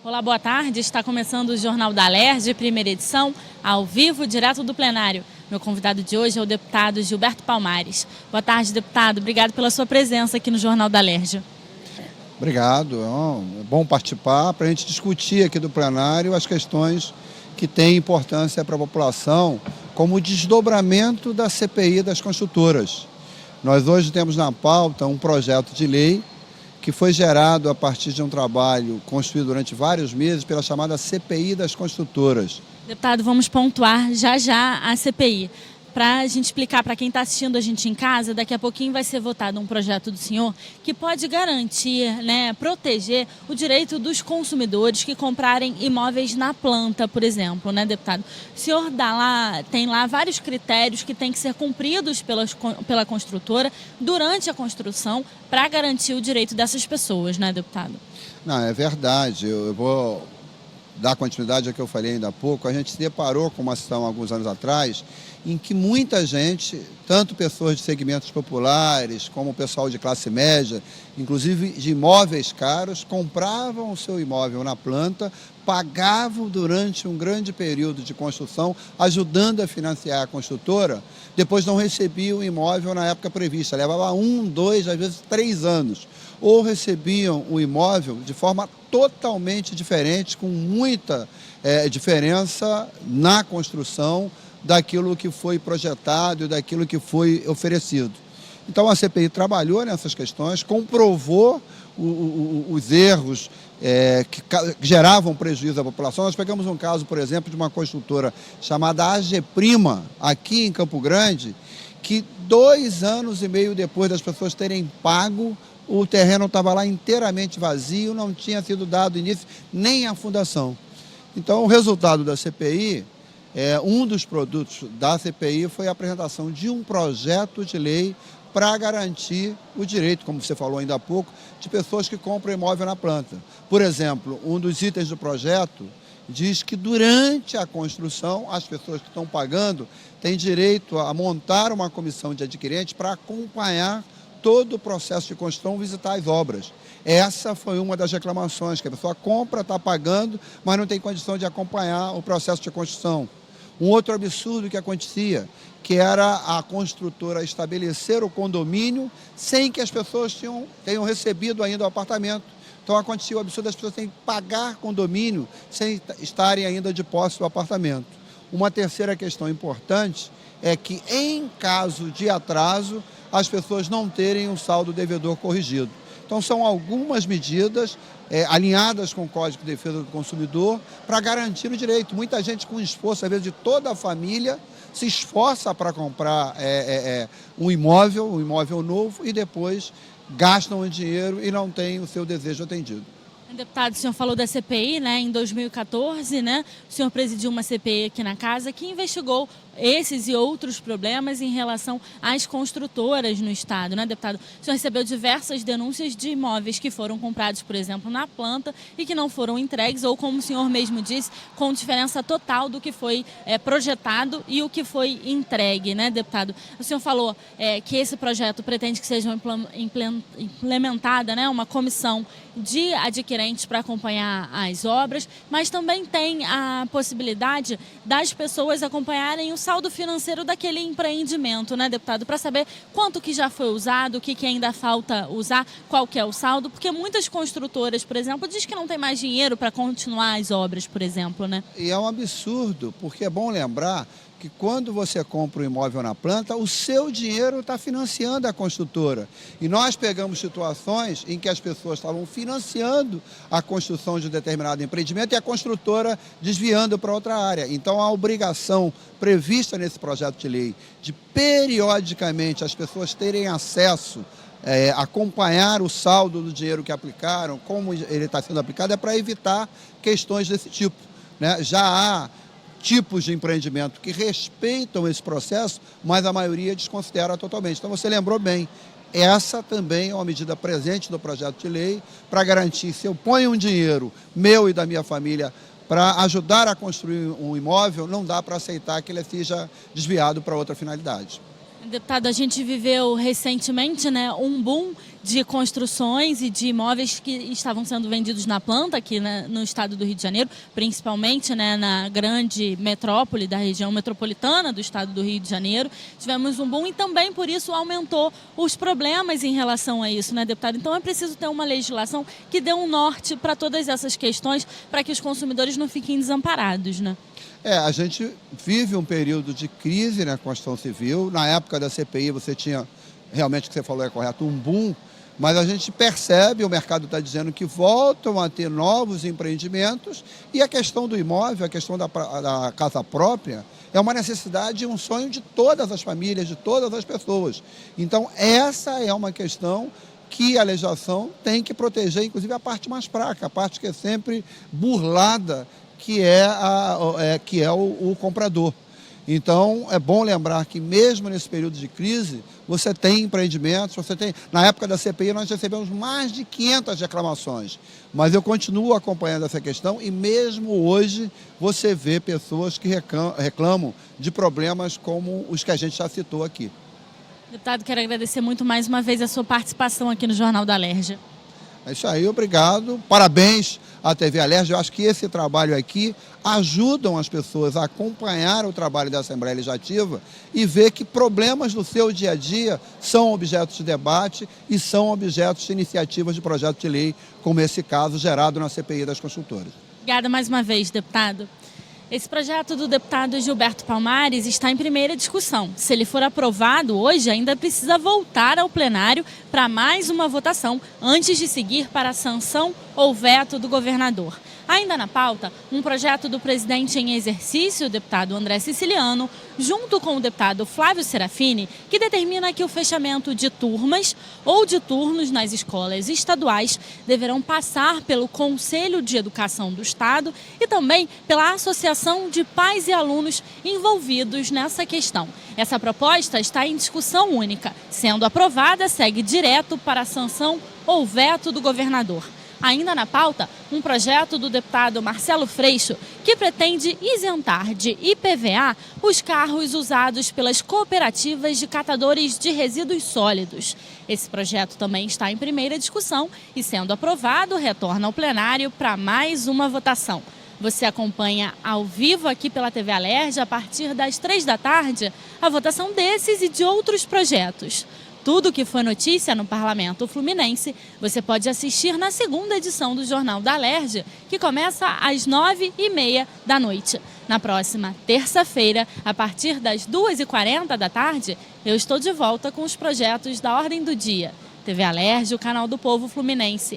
Olá, boa tarde. Está começando o Jornal da Alerj, primeira edição, ao vivo, direto do plenário. Meu convidado de hoje é o deputado Gilberto Palmares. Boa tarde, deputado. Obrigado pela sua presença aqui no Jornal da Alerj. Obrigado. É bom participar para a gente discutir aqui do plenário as questões que têm importância para a população, como o desdobramento da CPI das construtoras. Nós hoje temos na pauta um projeto de lei que foi gerado a partir de um trabalho construído durante vários meses pela chamada CPI das construtoras. Deputado, vamos pontuar já a CPI. Para a gente explicar para quem está assistindo a gente em casa, daqui a pouquinho vai ser votado um projeto do senhor que pode garantir, proteger o direito dos consumidores que comprarem imóveis na planta, por exemplo, deputado? O senhor tem lá vários critérios que têm que ser cumpridos pela construtora durante a construção para garantir o direito dessas pessoas, deputado? Não, é verdade. Eu vou dar continuidade ao que eu falei ainda há pouco. A gente se deparou com uma situação alguns anos atrás em que muita gente, tanto pessoas de segmentos populares como o pessoal de classe média, inclusive de imóveis caros, compravam o seu imóvel na planta, pagavam durante um grande período de construção, ajudando a financiar a construtora, depois não recebiam o imóvel na época prevista, levava 1, 2, às vezes 3 anos, ou recebiam o imóvel de forma totalmente diferente, com muita diferença na construção daquilo que foi projetado e daquilo que foi oferecido. Então a CPI trabalhou nessas questões, comprovou os erros que geravam prejuízo à população. Nós pegamos um caso, por exemplo, de uma construtora chamada AG Prima, aqui em Campo Grande, que 2 anos e meio depois das pessoas terem pago, o terreno estava lá inteiramente vazio, não tinha sido dado início nem a fundação. Então o resultado da CPI, um dos produtos da CPI foi a apresentação de um projeto de lei para garantir o direito, como você falou ainda há pouco, de pessoas que compram imóvel na planta. Por exemplo, um dos itens do projeto diz que durante a construção as pessoas que estão pagando têm direito a montar uma comissão de adquirentes para acompanhar todo o processo de construção, visitar as obras. Essa foi uma das reclamações, que a pessoa compra, está pagando, mas não tem condição de acompanhar o processo de construção. Um outro absurdo que acontecia, que era a construtora estabelecer o condomínio sem que as pessoas tenham recebido ainda o apartamento. Então acontecia o absurdo das pessoas terem que pagar condomínio sem estarem ainda de posse do apartamento. Uma terceira questão importante é que, em caso de atraso, as pessoas não terem um saldo devedor corrigido. Então são algumas medidas alinhadas com o Código de Defesa do Consumidor para garantir o direito. Muita gente, com esforço, às vezes de toda a família, se esforça para comprar um imóvel novo e depois gastam o dinheiro e não tem o seu desejo atendido. Deputado, o senhor falou da CPI, em 2014, o senhor presidiu uma CPI aqui na casa que investigou esses e outros problemas em relação às construtoras no estado, deputado? O senhor recebeu diversas denúncias de imóveis que foram comprados, por exemplo, na planta e que não foram entregues, ou, como o senhor mesmo disse, com diferença total do que foi projetado e o que foi entregue, deputado? O senhor falou que esse projeto pretende que seja implementada, uma comissão de adquirentes para acompanhar as obras, mas também tem a possibilidade das pessoas acompanharem o saldo financeiro daquele empreendimento, deputado? Para saber quanto que já foi usado, o que ainda falta usar, qual que é o saldo, porque muitas construtoras, por exemplo, dizem que não tem mais dinheiro para continuar as obras, por exemplo, E é um absurdo, porque é bom lembrar que quando você compra um imóvel na planta, o seu dinheiro está financiando a construtora. E nós pegamos situações em que as pessoas estavam financiando a construção de um determinado empreendimento e a construtora desviando para outra área. Então, a obrigação prevista nesse projeto de lei de, periodicamente, as pessoas terem acesso, acompanhar o saldo do dinheiro que aplicaram, como ele está sendo aplicado, é para evitar questões desse tipo. Já há tipos de empreendimento que respeitam esse processo, mas a maioria desconsidera totalmente. Então você lembrou bem, essa também é uma medida presente do projeto de lei para garantir, se eu ponho um dinheiro meu e da minha família para ajudar a construir um imóvel, não dá para aceitar que ele seja desviado para outra finalidade. Deputado, a gente viveu recentemente um boom de construções e de imóveis que estavam sendo vendidos na planta aqui no estado do Rio de Janeiro, principalmente, né, na grande metrópole da região metropolitana do estado do Rio de Janeiro. Tivemos um boom e também por isso aumentou os problemas em relação a isso, né, deputado? Então é preciso ter uma legislação que dê um norte para todas essas questões, para que os consumidores não fiquem desamparados, né? A gente vive um período de crise na construção civil. Na época da CPI você tinha, realmente o que você falou é correto, um boom, mas a gente percebe, o mercado está dizendo que voltam a ter novos empreendimentos e a questão do imóvel, a questão da casa própria, é uma necessidade e um sonho de todas as famílias, de todas as pessoas. Então, essa é uma questão que a legislação tem que proteger, inclusive a parte mais fraca, a parte que é sempre burlada, que é o comprador. Então, é bom lembrar que mesmo nesse período de crise, você tem empreendimentos, Na época da CPI, nós recebemos mais de 500 reclamações, mas eu continuo acompanhando essa questão e mesmo hoje você vê pessoas que reclamam de problemas como os que a gente já citou aqui. Deputado, quero agradecer muito mais uma vez a sua participação aqui no Jornal da Alerj. É isso aí, obrigado. Parabéns à TV Alerj. Eu acho que esse trabalho aqui ajudam as pessoas a acompanhar o trabalho da Assembleia Legislativa e ver que problemas do seu dia a dia são objetos de debate e são objetos de iniciativas de projeto de lei, como esse caso gerado na CPI das construtoras. Obrigada mais uma vez, deputado. Esse projeto do deputado Gilberto Palmares está em primeira discussão. Se ele for aprovado hoje, ainda precisa voltar ao plenário para mais uma votação, antes de seguir para a sanção ou veto do governador. Ainda na pauta, um projeto do presidente em exercício, o deputado André Siciliano, junto com o deputado Flávio Serafini, que determina que o fechamento de turmas ou de turnos nas escolas estaduais deverão passar pelo Conselho de Educação do Estado e também pela Associação de Pais e Alunos envolvidos nessa questão. Essa proposta está em discussão única. Sendo aprovada, segue direto para a sanção ou veto do governador. Ainda na pauta, um projeto do deputado Marcelo Freixo que pretende isentar de IPVA os carros usados pelas cooperativas de catadores de resíduos sólidos. Esse projeto também está em primeira discussão e, sendo aprovado, retorna ao plenário para mais uma votação. Você acompanha ao vivo aqui pela TV Alerj, a partir das 3 da tarde, a votação desses e de outros projetos. Tudo que foi notícia no Parlamento Fluminense, você pode assistir na segunda edição do Jornal da Alerj, que começa às 9h30 da noite. Na próxima terça-feira, a partir das 2h40 da tarde, eu estou de volta com os projetos da Ordem do Dia. TV Alerj, o canal do povo fluminense.